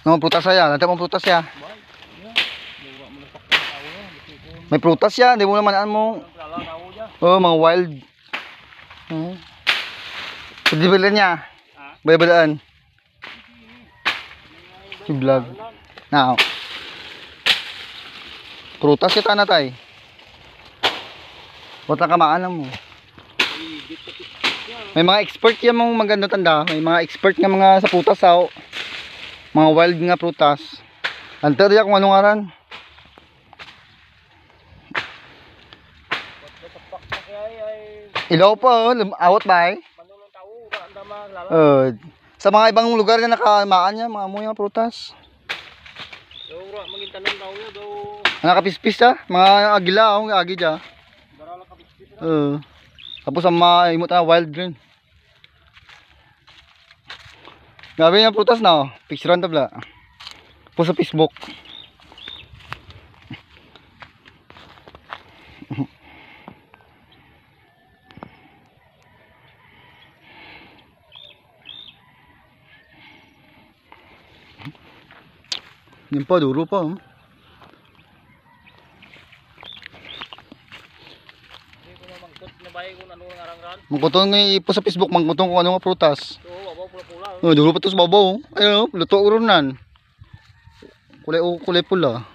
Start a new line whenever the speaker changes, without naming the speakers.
No, prutas ya. Nanti mo prutas ya. May prutas ya, di mo naman mo. Oh, mga wild. Pwede bilhin niya. Bayabalaan. Si vlog. Now. Prutas kita na tay. Wala kamaan mo. May mga expert yan mong maganda tanda. May mga expert nga mga sa prutas sao. Mga wild nga prutas. Antar ya kung anong aran. Ilaw pa, awat ba eh? Sa mga ibang lugar na nakamaan niya, mga amoy mga prutas. Nakapispis ha, mga agila akong agi dyan. Tapos ang mga imot na wild green. Gabi yung prutas na oh, picturean tabla. Po sa Facebook. Yan pa, duro pa oh. Mangkutong nga ipo sa Facebook, mangkutong kung ano nga prutas. Duro pa to sa babaw. Ayun, luto urunan. Kulay pula.